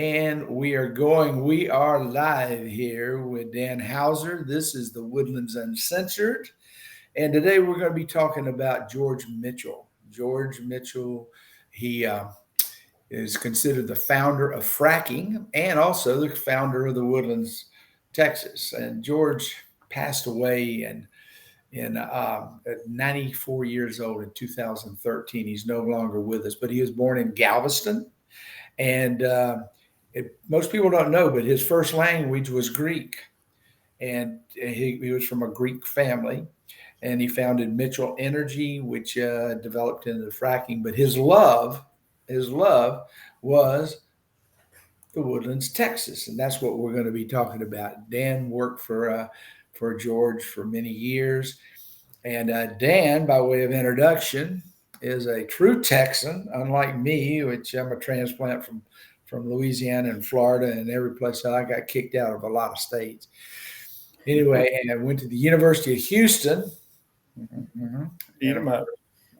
And we are live here with Dan Hauser. This is the Woodlands Uncensored. And today we're going to be talking about George Mitchell. George Mitchell, he is considered the founder of fracking and also the founder of the Woodlands, Texas. And George passed away at 94 years old in 2013. He's no longer with us, but he was born in Galveston. And most people don't know, but his first language was Greek, and he was from a Greek family, and he founded Mitchell Energy, which developed into fracking. But his love was the Woodlands, Texas, and that's what we're going to be talking about. Dan worked for George for many years, and Dan, by way of introduction, is a true Texan, unlike me, which I'm a transplant from Louisiana and Florida and every place. I got kicked out of a lot of states. Anyway, and I went to the University of Houston. Mm-hmm. Eat them up.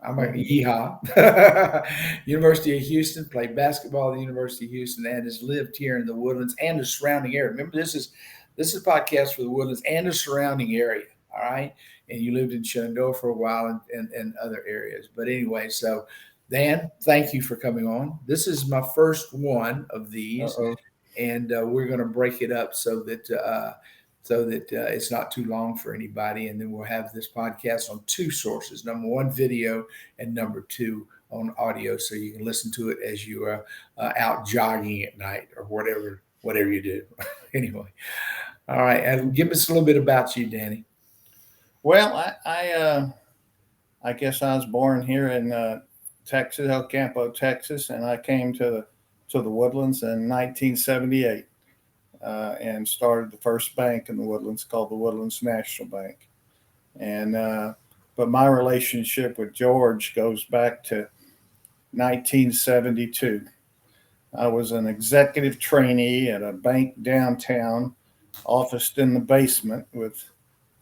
I'm a yeehaw. University of Houston, played basketball at the University of Houston, and has lived here in the Woodlands and the surrounding area. Remember, this is a podcast for the Woodlands and the surrounding area. All right. And you lived in Shenandoah for a while and other areas. But anyway, so Dan, thank you for coming on. This is my first one of these. Uh-oh. And we're going to break it up so that it's not too long for anybody. And then we'll have this podcast on two sources: number one, video, and number two, on audio, so you can listen to it as you are out jogging at night or whatever you do. Anyway, all right, and give us a little bit about you, Danny. Well, I guess I was born here in Texas, El Campo, Texas, and I came to the Woodlands in 1978 and started the first bank in the Woodlands called the Woodlands National Bank. And but my relationship with George goes back to 1972. I was an executive trainee at a bank downtown, officed in the basement with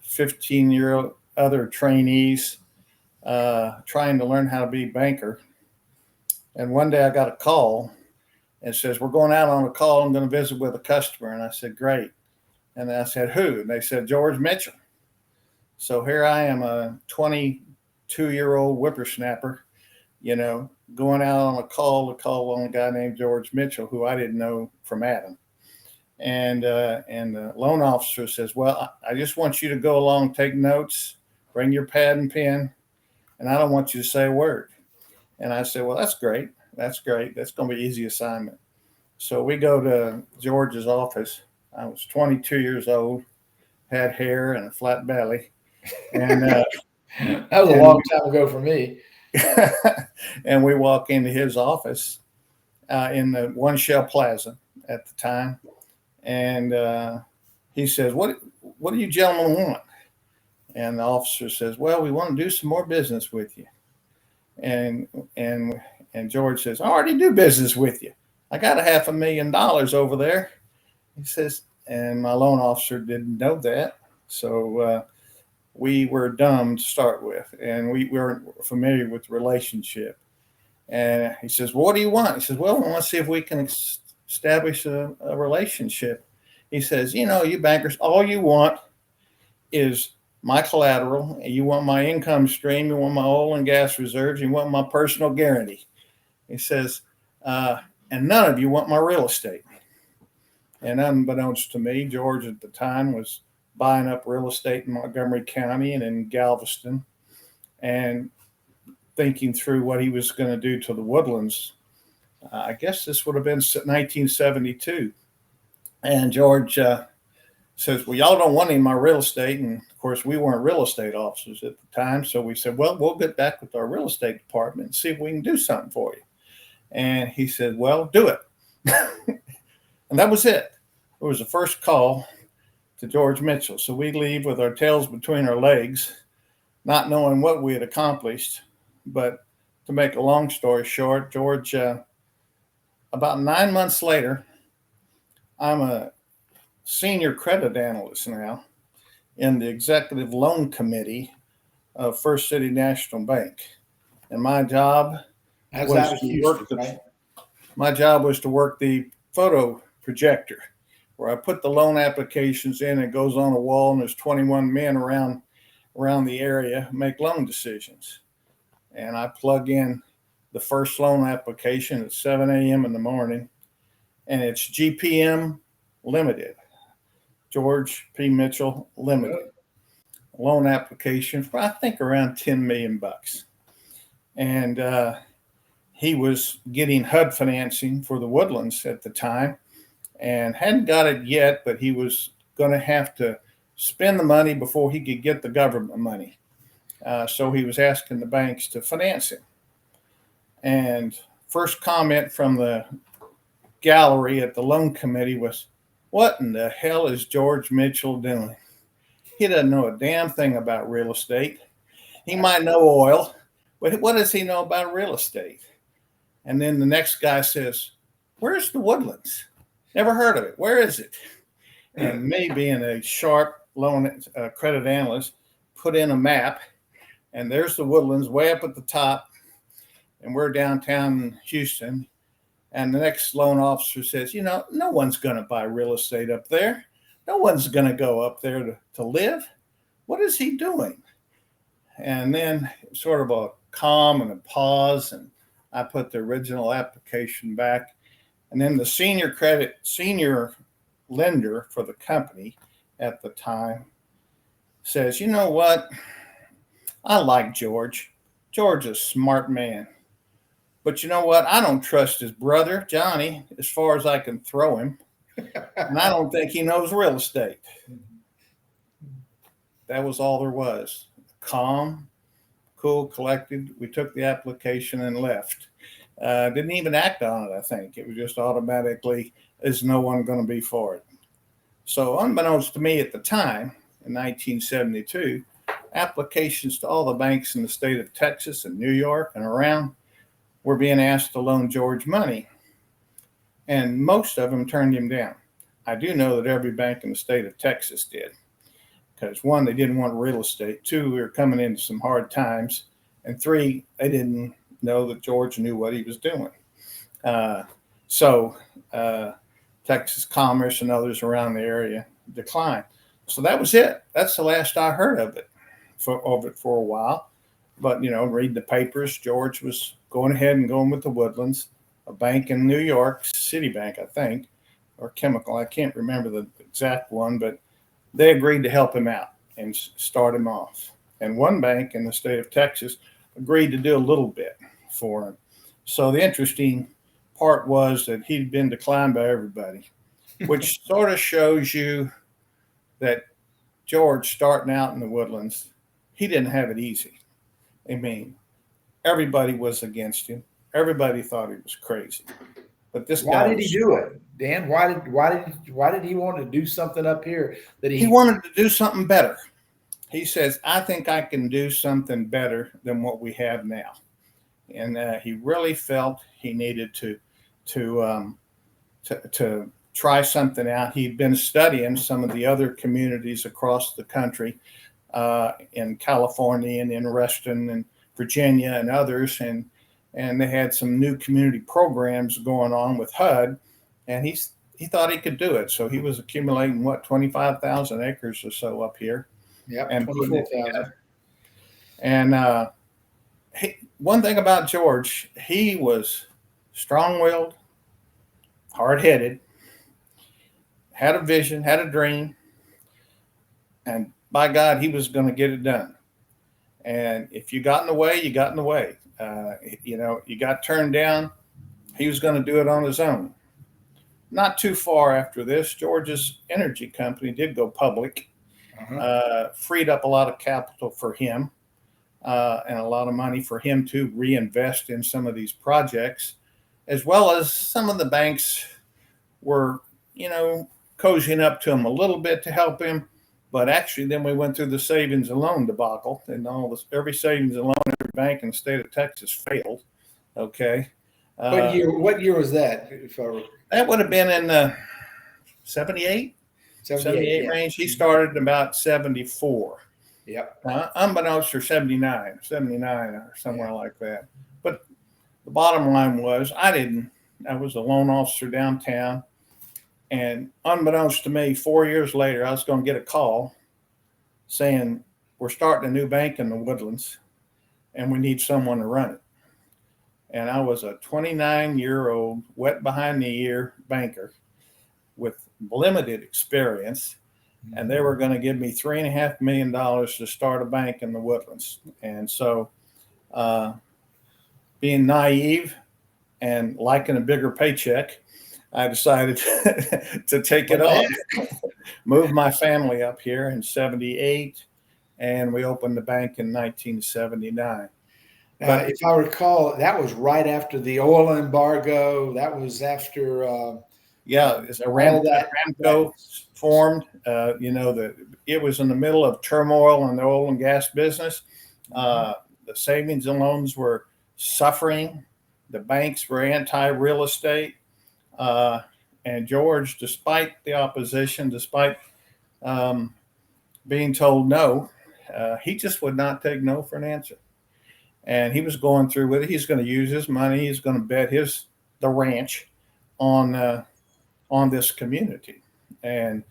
15-year-old other trainees trying to learn how to be a banker. And one day I got a call and says, "We're going out on a call. I'm going to visit with a customer." And I said, "Great." And I said, "Who?" And they said, "George Mitchell." So here I am, a 22-year-old whippersnapper, going out on a call to call on a guy named George Mitchell, who I didn't know from Adam. And the loan officer says, "Well, I just want you to go along, take notes, bring your pad and pen, and I don't want you to say a word." And I said, "Well, that's great. That's great. That's going to be an easy assignment." So we go to George's office. I was 22 years old, had hair and a flat belly. And that was a long time ago for me. And we walk into his office in the One Shell Plaza at the time. And he says, what do you gentlemen want?" And the officer says, "Well, we want to do some more business with you." And George says, "I already do business with you. I got $500,000 over there." He says, and my loan officer didn't know that. So we were dumb to start with, and we weren't familiar with the relationship. And he says, "Well, what do you want?" He says, "Well, we want to see if we can establish a relationship." He says, "You bankers, all you want is my collateral. You want my income stream. You want my oil and gas reserves. You want my personal guarantee." He says, "And none of you want my real estate." And unbeknownst to me, George at the time was buying up real estate in Montgomery County and in Galveston, and thinking through what he was going to do to the Woodlands. I guess this would have been 1972. And George says, "Well, y'all don't want any of my real estate." And of course, we weren't real estate officers at the time. So we said, "Well, we'll get back with our real estate department and see if we can do something for you." And he said, "Well, do it." And that was it. It was the first call to George Mitchell. So we leave with our tails between our legs, not knowing what we had accomplished. But to make a long story short, George, about 9 months later, I'm a senior credit analyst now in the executive loan committee of First City National Bank. And my job was to work the photo projector where I put the loan applications in. It goes on a wall, and there's 21 men around the area make loan decisions. And I plug in the first loan application at 7 a.m. in the morning, and it's GPM Limited, George P. Mitchell Limited. Loan application for I think around $10 million. And he was getting HUD financing for the Woodlands at the time and hadn't got it yet, but he was going to have to spend the money before he could get the government money. So he was asking the banks to finance him. And first comment from the gallery at the loan committee was, "What in the hell is George Mitchell doing? He doesn't know a damn thing about real estate. He might know oil, but what does he know about real estate?" And then the next guy says, "Where's the Woodlands? Never heard of it. Where is it?" And me, being a sharp loan credit analyst, put in a map, and there's the Woodlands way up at the top, and we're downtown Houston. And the next loan officer says, "No one's going to buy real estate up there. No one's going to go up there to live. What is he doing?" And then sort of a calm and a pause, and I put the original application back. And then the senior lender for the company at the time says, "You know what? I like George. George is a smart man. But you know what? I don't trust his brother, Johnny, as far as I can throw him. And I don't think he knows real estate." That was all there was. Calm, cool, collected. We took the application and left. Didn't even act on it, I think. It was just automatically, is no one going to be for it? So unbeknownst to me at the time, in 1972, applications to all the banks in the state of Texas and New York and around were being asked to loan George money. And most of them turned him down. I do know that every bank in the state of Texas did. Because one, they didn't want real estate. Two, we were coming into some hard times. And three, they didn't know that George knew what he was doing. So Texas Commerce and others around the area declined. So that was it. That's the last I heard of it for a while. But, read the papers. George was going ahead and going with the Woodlands, a bank in New York, Citibank, I think, or Chemical. I can't remember the exact one, but they agreed to help him out and start him off. And one bank in the state of Texas agreed to do a little bit for him. So the interesting part was that he'd been declined by everybody, which sort of shows you that George, starting out in the Woodlands, he didn't have it easy. I mean, everybody was against him. Everybody thought he was crazy. But this guy, why did he do it, Dan? Why did he want to do something up here that he wanted to do something better? He says, "I think I can do something better than what we have now." And he really felt he needed to try something out. He'd been studying some of the other communities across the country, in California and in Reston and Virginia and others, and they had some new community programs going on with HUD, and he thought he could do it. So he was accumulating 25,000 acres or so up here. Yeah, and 24,000. And one thing about George, he was strong-willed, hard-headed, had a vision, had a dream, and by God, he was going to get it done. And if you got in the way, you got in the way. You got turned down, he was going to do it on his own. Not too far after this, George's energy company did go public, freed up a lot of capital for him, and a lot of money for him to reinvest in some of these projects, as well as some of the banks were, cozying up to him a little bit to help him. But actually, then we went through the savings and loan debacle, and every savings and loan, every bank in the state of Texas failed. Okay. What year was that? That would have been in the 78 yeah. range. He started in about 74. Yep. Unbeknownst to 79 or somewhere like that. But the bottom line was, I was a loan officer downtown. And unbeknownst to me, 4 years later, I was going to get a call saying, we're starting a new bank in the Woodlands and we need someone to run it. And I was a 29-year-old, wet behind the ear banker with limited experience. And they were going to give me $3.5 million to start a bank in the Woodlands. And so, being naive and liking a bigger paycheck, I decided to take it on, move my family up here in 78, and we opened the bank in 1979. But if I recall, that was right after the oil embargo. That was after Aramco formed. It was in the middle of turmoil in the oil and gas business. The savings and loans were suffering. The banks were anti-real estate. And George, despite the opposition, despite being told no, he just would not take no for an answer. And he was going through with it. He's going to use his money. He's going to bet the ranch on this community. And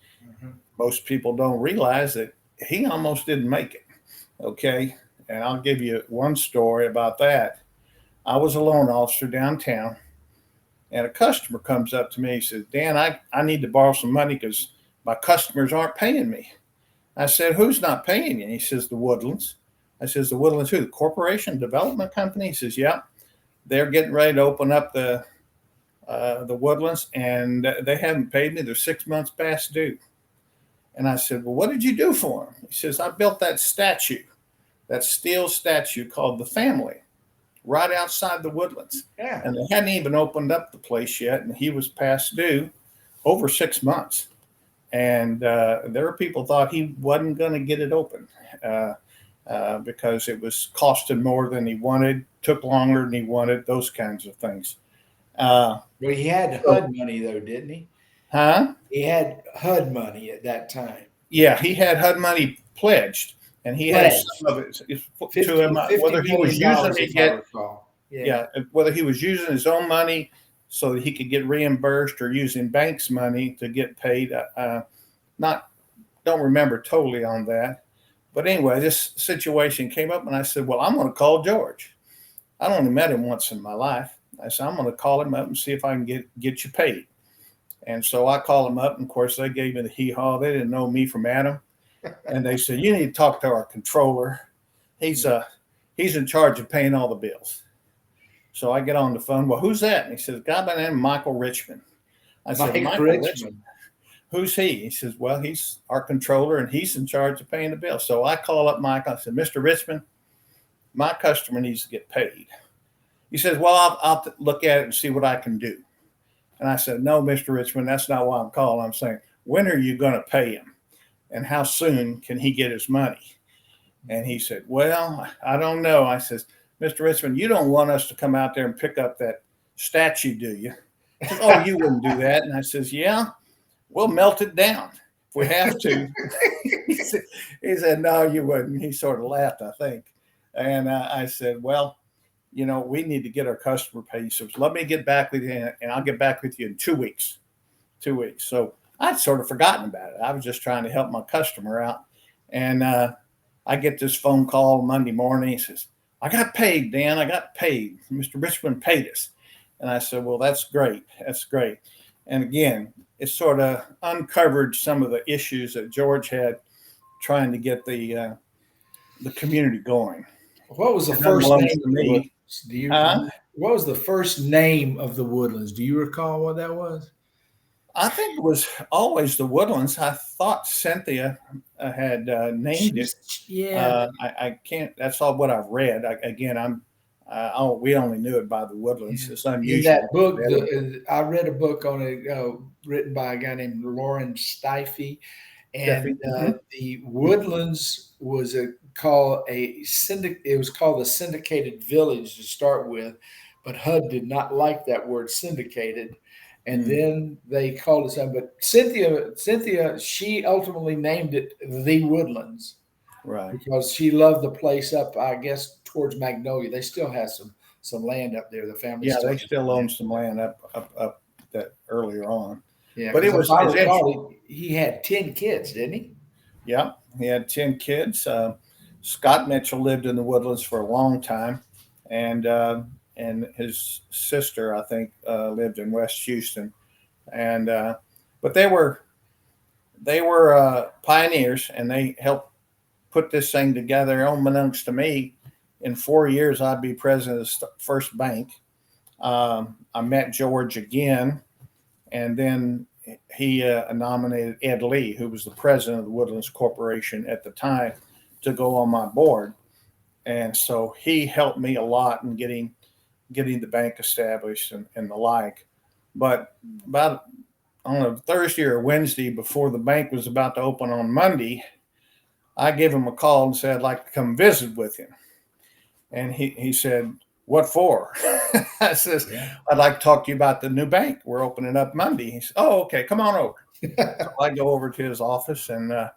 most people don't realize that he almost didn't make it. Okay. And I'll give you one story about that. I was a loan officer downtown, and a customer comes up to me. He says, Dan, I need to borrow some money because my customers aren't paying me. I said, who's not paying you? And he says, the Woodlands. I says, the Woodlands who? The corporation development company? He says, yeah. They're getting ready to open up the Woodlands, and they haven't paid me. They're 6 months past due. And I said, well, what did you do for them? He says, I built that statue, that steel statue called the Family, right outside the Woodlands. Yeah. And they hadn't even opened up the place yet, and he was past due over 6 months. And there were people thought he wasn't going to get it open because it was costing more than he wanted, took longer than he wanted, those kinds of things. Well, he had HUD money, though, didn't he? Huh? He had HUD money at that time. Yeah, he had HUD money pledged, and he had some of it to him. Whether he was using it yet, whether he was using his own money so that he could get reimbursed or using banks' money to get paid. Don't remember totally on that. But anyway, this situation came up, and I said, well, I'm going to call George. I'd only met him once in my life. I said, I'm going to call him up and see if I can get you paid. And so I called him up, and of course they gave me the hee-haw. They didn't know me from Adam. And they said, you need to talk to our controller. He's in charge of paying all the bills. So I get on the phone. Well, who's that? And he says, a guy by the name of Michael Richmond. I said, Michael Richmond. Who's he? He says, well, he's our controller, and he's in charge of paying the bill. So I call up Michael. I said, Mr. Richmond, my customer needs to get paid. He says, well, I'll look at it and see what I can do. And I said, no, Mr. Richmond, that's not why I'm calling. I'm saying, when are you going to pay him? And how soon can he get his money? And he said, well, I don't know. I says, Mr. Richmond, you don't want us to come out there and pick up that statue, do you? He says, oh, you wouldn't do that. And I says, yeah, we'll melt it down if we have to. He said, no, you wouldn't. He sort of laughed, I think. And I said, well, we need to get our customer paid. So let me get back with you, and I'll get back with you in 2 weeks. 2 weeks. So I'd sort of forgotten about it. I was just trying to help my customer out. And I get this phone call Monday morning. He says, I got paid, Dan. I got paid. Mr. Richmond paid us. And I said, well, that's great. That's great. And again, it sort of uncovered some of the issues that George had trying to get the community going. What was the first name? What was the first name of the Woodlands? Do you recall what that was? I think it was always the Woodlands. I thought Cynthia had named it. Yeah, I can't. That's all what I've read. We only knew it by the Woodlands. It's unusual. In that book, I read a book on it written by a guy named Lauren Stiffy, and the Woodlands was called the syndicated village to start with, but HUD did not like that word syndicated. And then they called it something. But Cynthia, she ultimately named it the Woodlands, right? Because she loved the place up, I guess, towards Magnolia. They still have some land up there. The family, they still own some land up that earlier on. Yeah, But it because if was I his interest. recall, he had 10 kids, didn't he? Yeah, he had 10 kids. Scott Mitchell lived in the Woodlands for a long time, and his sister, I think, lived in West Houston. And but they were pioneers, and they helped put this thing together. Unbeknownst to me, in 4 years, I'd be president of the first bank. I met George again, and then he nominated Ed Lee, who was the president of the Woodlands Corporation at the time, to go on my board. And so he helped me a lot in getting the bank established and the like. But about on a Thursday or Wednesday before the bank was about to open on Monday, I gave him a call and said I'd like to come visit with him. And he said, "What for?" I says, Yeah. "I'd like to talk to you about the new bank. We're opening up Monday." He said, "Oh, okay, come on over." So I go over to his office and I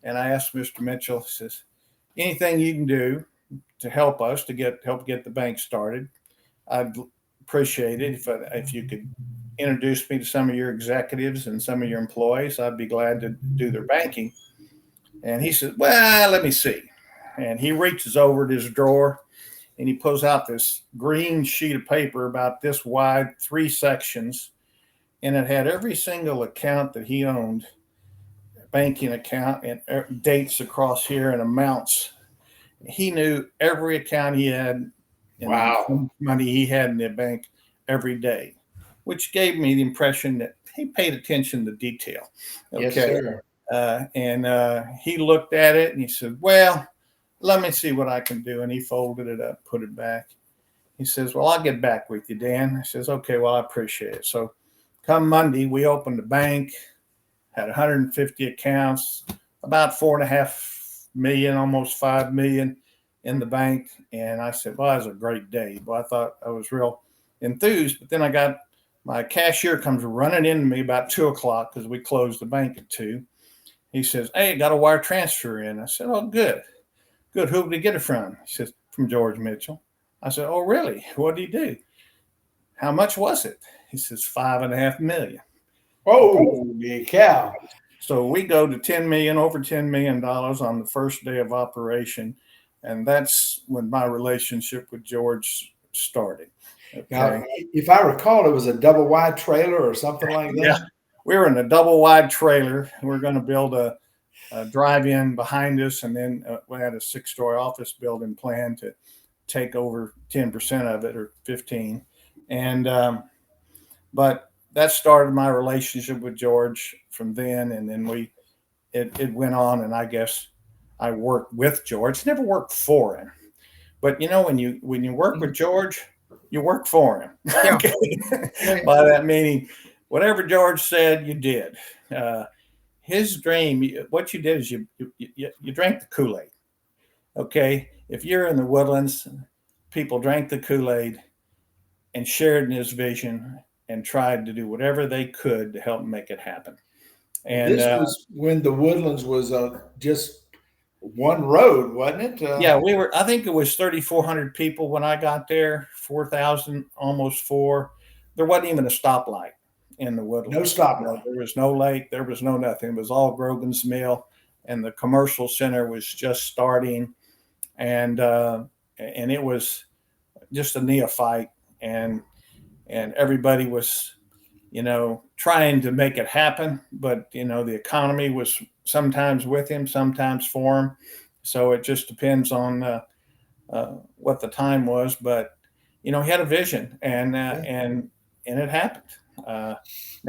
asked Mr. Mitchell, he says, "Anything you can do to help us to help get the bank started, I'd appreciate it if you could introduce me to some of your executives and some of your employees. I'd be glad to do their banking." And he said, "Well, let me see." And he reaches over to his drawer and he pulls out this green sheet of paper about this wide, 3 sections, and it had every single account that he owned, banking account, and dates across here and amounts. He knew every account he had and how Wow. much money he had in the bank every day, which gave me the impression that he paid attention to detail. Yes, Okay. sir. And he looked at it and he said, "Well, let me see what I can do." And he folded it up, put it back. He says, "Well, I'll get back with you, Dan." I says, "Okay, well, I appreciate it." So come Monday, we opened the bank, had 150 accounts, about 4.5 million, almost 5 million in the bank. And I said, "Well, that was a great day." Well, I thought I was real enthused, but then I got my cashier comes running into me about 2 o'clock because we closed the bank at 2. He says, "Hey, got a wire transfer in." I said, "Oh, good. Good. Who did he get it from?" He says, "From George Mitchell." I said, "Oh, really? What did he do? How much was it?" He says, 5.5 million. Okay. Holy cow. So we go to 10 million, over $10 million on the first day of operation. And that's when my relationship with George started. Now, Okay. if I recall, it was a double wide trailer or something like Yeah. that. We were in a double wide trailer. We're going to build a drive-in behind us, and then we had a 6-story office building planned to take over 10% of it, or 15. And but that started my relationship with George from then, and then it went on, and I guess I worked with George. Never worked for him, but when you work with George, you work for him. Yeah. Okay. Okay. By that meaning, whatever George said, you did. His dream, what you did is you drank the Kool-Aid. Okay, if you're in the Woodlands, people drank the Kool-Aid and shared in his vision and tried to do whatever they could to help make it happen. And And this was when the Woodlands was just one road, wasn't it? yeah, I think it was 3,400 people when I got there, 4,000, almost four. There wasn't even a stoplight in the No Woodlands. stoplight. There was no lake, there was no nothing. It was all Grogan's Mill, and the commercial center was just starting, and it was just a neophyte, and everybody was, trying to make it happen, but the economy was sometimes with him, sometimes for him. So it just depends on what the time was, but he had a vision, and it happened. Now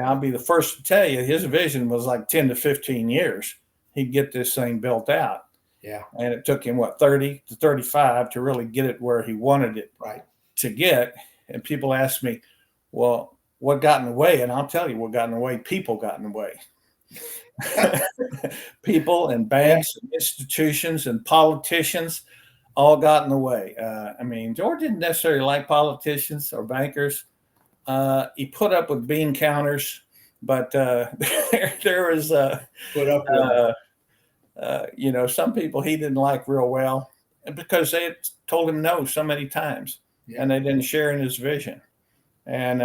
I'll be the first to tell you, his vision was like 10 to 15 years. He'd get this thing built out. Yeah. And it took him 30 to 35 to really get it where he wanted it Right. to get. And people ask me, "Well, what got in the way?" And I'll tell you what got in the way. People got in the way. People and banks and institutions and politicians all got in the way. I mean, George didn't necessarily like politicians or bankers. He put up with bean counters, but there was, Put up with some people he didn't like real well because they had told him no so many times, Yeah. and they didn't share in his vision. And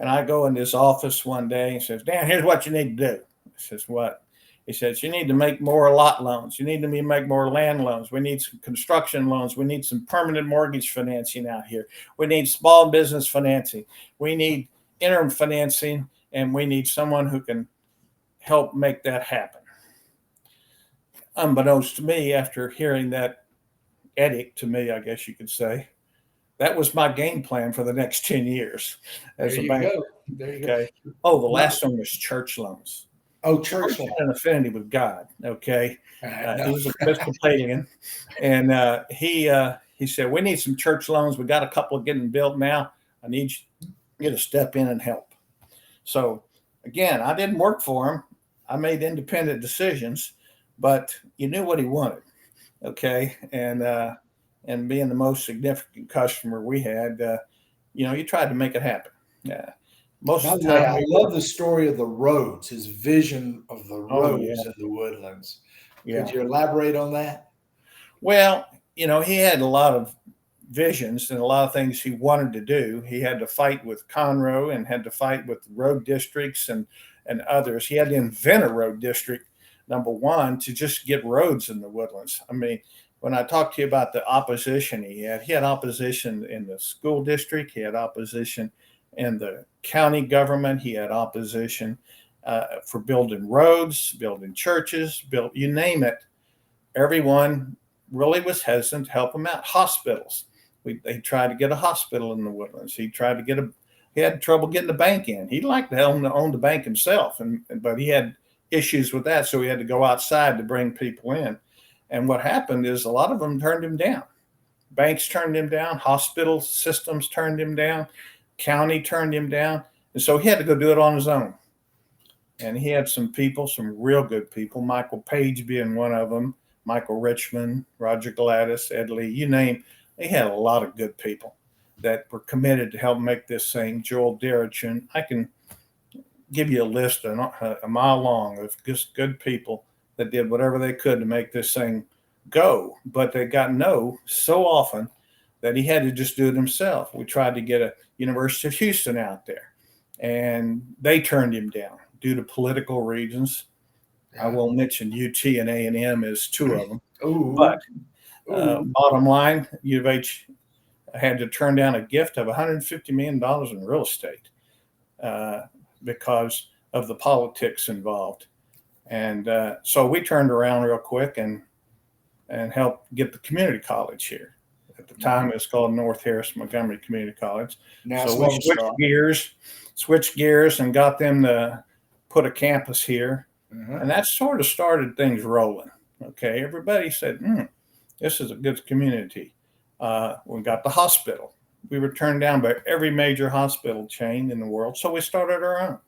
And I go in his office one day and he says, Dan, here's what you need to do. I says, what? He says, you need to make more lot loans. You need to make more land loans. We need some construction loans. We need some permanent mortgage financing out here. We need small business financing. We need interim financing, and we need someone who can help make that happen. Unbeknownst to me, after hearing that edict to me, I guess you could say, that was my game plan for the next 10 years as There a you banker. go. There you Okay. go. Oh, the last one was church loans. Oh, church George loan. had an affinity with God. Okay. No. He was a Episcopalian, and he said, we need some church loans. We got a couple getting built now. I need you to step in and help. So again, I didn't work for him. I made independent decisions, but you knew what he wanted. Okay. And being the most significant customer we had, you tried to make it happen. Yeah. Most By of the the way, time, I love the story of the roads, his vision of the oh yeah, roads in the Woodlands. Could yeah. you elaborate on that? Well, he had a lot of visions and a lot of things he wanted to do. He had to fight with Conroe and had to fight with road districts and others. He had to invent a road district, number one, to just get roads in the Woodlands. I mean, when I talked to you about the opposition he had opposition in the school district. He had opposition in the county government. He had opposition for building roads, building churches, you name it. Everyone really was hesitant to help him out. Hospitals. They tried to get a hospital in the Woodlands. He had trouble getting the bank in. He'd like to own the bank himself, but he had issues with that, so he had to go outside to bring people in. And what happened is a lot of them turned him down. Banks turned him down. Hospital systems turned him down. County turned him down. And so he had to go do it on his own. And he had some people, some real good people, Michael Page being one of them, Michael Richmond, Roger Gladys, Ed Lee, you name. They had a lot of good people that were committed to help make this thing. Joel Derrichin. I can give you a list a mile long of just good people that did whatever they could to make this thing go. But they got no so often that he had to just do it himself. We tried to get a University of Houston out there, and they turned him down due to political reasons. I won't mention UT and A&M as two of them. Ooh. But bottom line, U of H had to turn down a gift of $150 million in real estate because of the politics involved. And so we turned around real quick and helped get the community college here. At the time, it was called North Harris Montgomery Community College. Now so we switched gears and got them to put a campus here. And that sort of started things rolling. Okay, everybody said, this is a good community. We got the hospital. We were turned down by every major hospital chain in the world, so we started our own.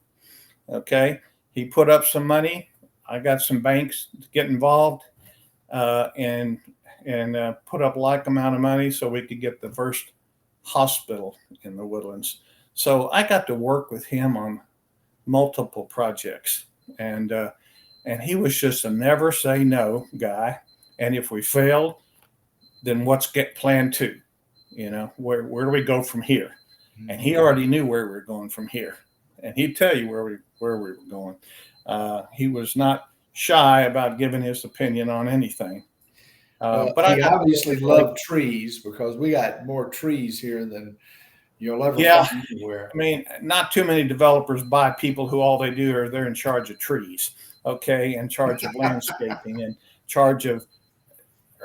Okay, he put up some money. I got some banks to get involved and put up a like amount of money so we could get the first hospital in the Woodlands. So I got to work with him on multiple projects, and he was just a never say no guy. And if we failed, then what's plan two? Where do we go from here? And he already knew where we were going from here, and he'd tell you where we were going. He was not shy about giving his opinion on anything. But I obviously love trees, because we got more trees here than you'll ever find anywhere. I mean, not too many developers buy people who all they do are they're in charge of trees, okay, in charge of landscaping, in charge of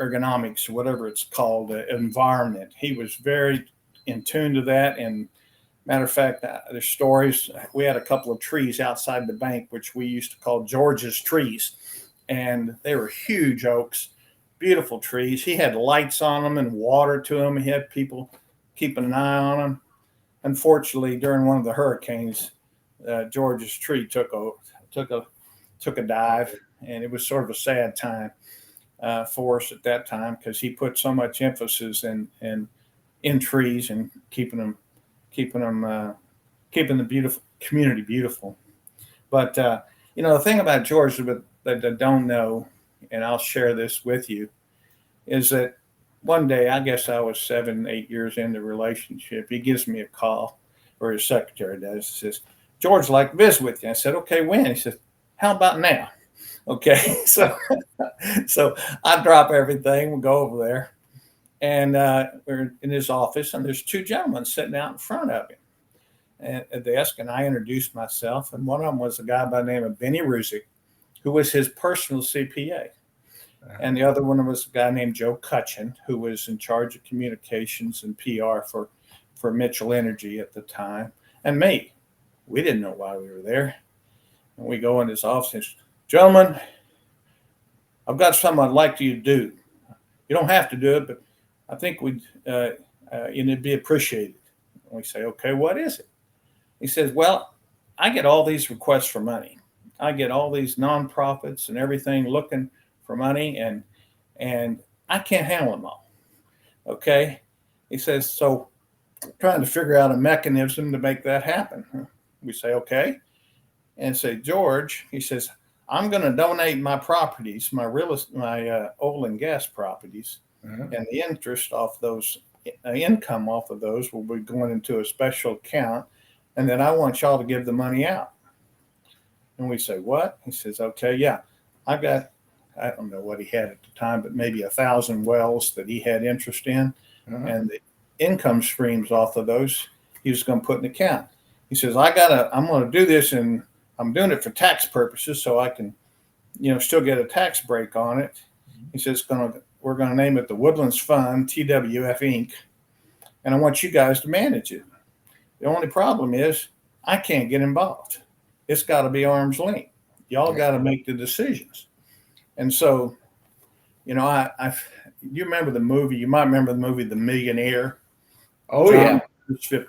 ergonomics, whatever it's called, environment. He was very in tune to that. And matter of fact, there's stories. We had a couple of trees outside the bank, which we used to call George's trees, and they were huge oaks, beautiful trees. He had lights on them and water to them. He had people keeping an eye on them. Unfortunately, during one of the hurricanes, George's tree took a dive, and it was sort of a sad time for us at that time, because he put so much emphasis in trees and keeping the beautiful community beautiful. But the thing about George that I don't know, and I'll share this with you, is that one day, I guess I was 7-8 years into the relationship, he gives me a call, or his secretary does. He says, George, I'd like to visit with you. I said, okay, when? He says, how about now? Okay, so I drop everything, we go over there, and we're in his office, and there's two gentlemen sitting out in front of him at a desk, and I introduced myself, and one of them was a guy by the name of Benny Ruzick, who was his personal CPA. And the other one was a guy named Joe Cutchin, who was in charge of communications and PR for Mitchell Energy at the time. And me, we didn't know why we were there. And we go in his office and says, gentlemen, I've got something I'd like you to do. You don't have to do it, but I think it'd be appreciated. And we say, okay, what is it? He says, well, I get all these requests for money. I get all these nonprofits and everything looking for money, and I can't handle them all. Okay. He says, so trying to figure out a mechanism to make that happen. We say, okay. And say, George, he says, I'm going to donate my properties, my oil and gas properties, and the interest off those, income off of those will be going into a special account. And then I want y'all to give the money out. And we say, what? He says, okay, yeah, I've got, I don't know what he had at the time, but maybe 1,000 wells that he had interest in. And the income streams off of those, he was going to put in an account. He says, I'm going to do this, and I'm doing it for tax purposes so I can, still get a tax break on it. He says, we're going to name it the Woodlands Fund, TWF Inc. And I want you guys to manage it. The only problem is I can't get involved. It's got to be arm's length. Y'all got to make the decisions. And so, you remember the movie, you might remember the movie, The Millionaire. Oh, yeah.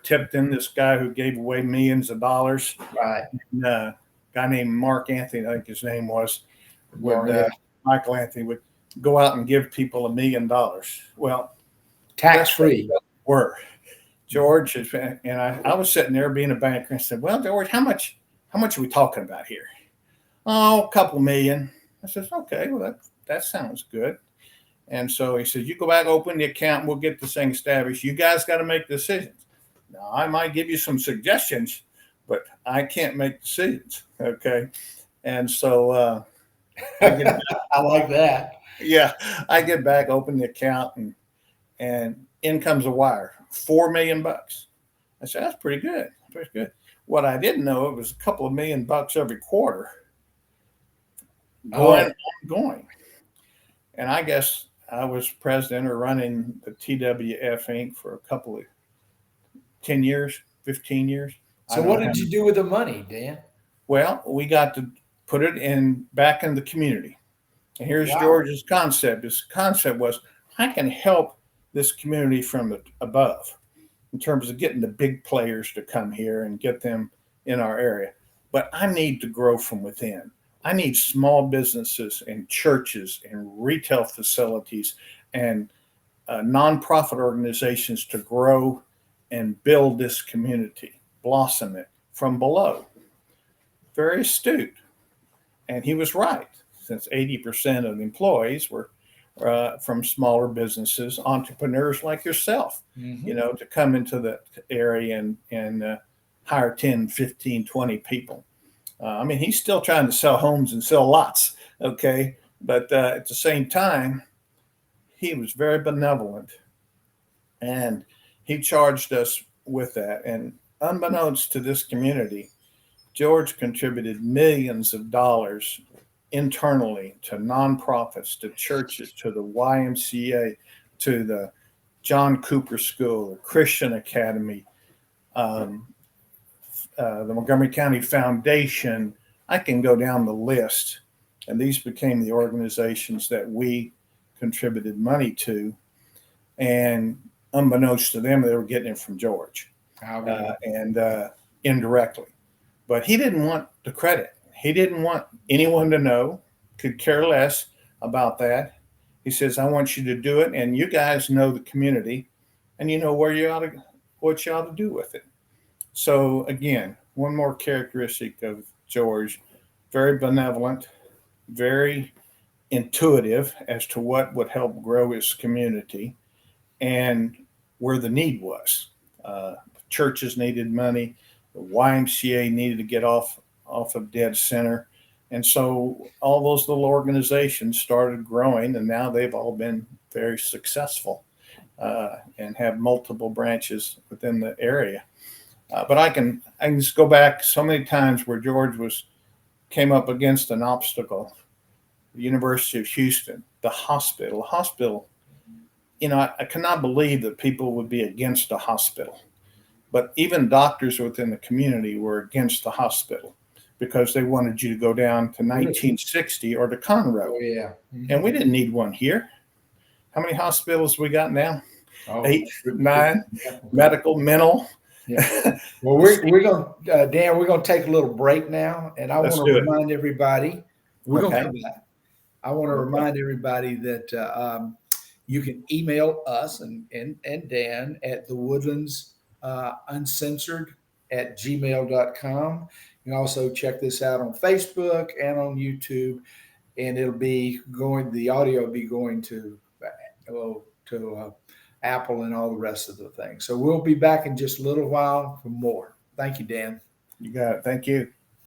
Tipton, this guy who gave away millions of dollars. Right. And, a guy named Mark Anthony, I think his name was, Michael Anthony would go out and give people $1 million. Well, tax-free. Were George, and I was sitting there being a banker and said, well, George, how much are we talking about here? Oh, a couple million. I says, okay, well, that sounds good. And so he says, you go back, open the account, and we'll get this thing established. You guys got to make decisions. Now, I might give you some suggestions, but I can't make decisions. Okay. And so I like that. Yeah. I get back, open the account, and in comes a wire, $4 million. I said, that's pretty good. Pretty good. What I didn't know, it was a couple of $1 million every quarter going. And I guess I was president or running the TWF Inc. for a couple of 10 years, 15 years. So what did you do with the money, Dan? Well, we got to put it back in the community. And here's George's concept. His concept was, I can help this community from above in terms of getting the big players to come here and get them in our area. But I need to grow from within. I need small businesses and churches and retail facilities and nonprofit organizations to grow and build this community, blossom it from below. Very astute. And he was right, since 80% of the employees were from smaller businesses, entrepreneurs like yourself, to come into the area and hire 10, 15, 20 people. He's still trying to sell homes and sell lots, okay? But at the same time, he was very benevolent, and he charged us with that. And unbeknownst to this community, George contributed millions of dollars internally to nonprofits, to churches, to the YMCA, to the John Cooper School, the Christian Academy, the Montgomery County Foundation. I can go down the list. And these became the organizations that we contributed money to. And unbeknownst to them, they were getting it from George and indirectly. But he didn't want the credit. He didn't want anyone to know, could care less about that. He says, I want you to do it, and you guys know the community, and you know what you ought to do with it. So again, one more characteristic of George, very benevolent, very intuitive as to what would help grow his community and where the need was. churches needed money. The YMCA needed to get off of dead center. And so all those little organizations started growing, and now they've all been very successful and have multiple branches within the area. But I can just go back so many times where George came up against an obstacle. The University of Houston, the hospital. You know, I cannot believe that people would be against a hospital. But even doctors within the community were against the hospital because they wanted you to go down to 1960 or to Conroe. Oh, yeah. And we didn't need one here. How many hospitals we got now? Oh, 8, 9, yeah. medical, mental. Yeah. Well, we're going to, Dan, we're going to take a little break now. And I want to remind everybody, we're going to come back. I want to remind everybody that you can email us and Dan at the Woodlands uncensored at gmail.com. You can also check this out on Facebook and on YouTube, and it'll be going, the audio will be going to Apple and all the rest of the things. So we'll be back in just a little while for more. Thank you, Dan. You got it. Thank you.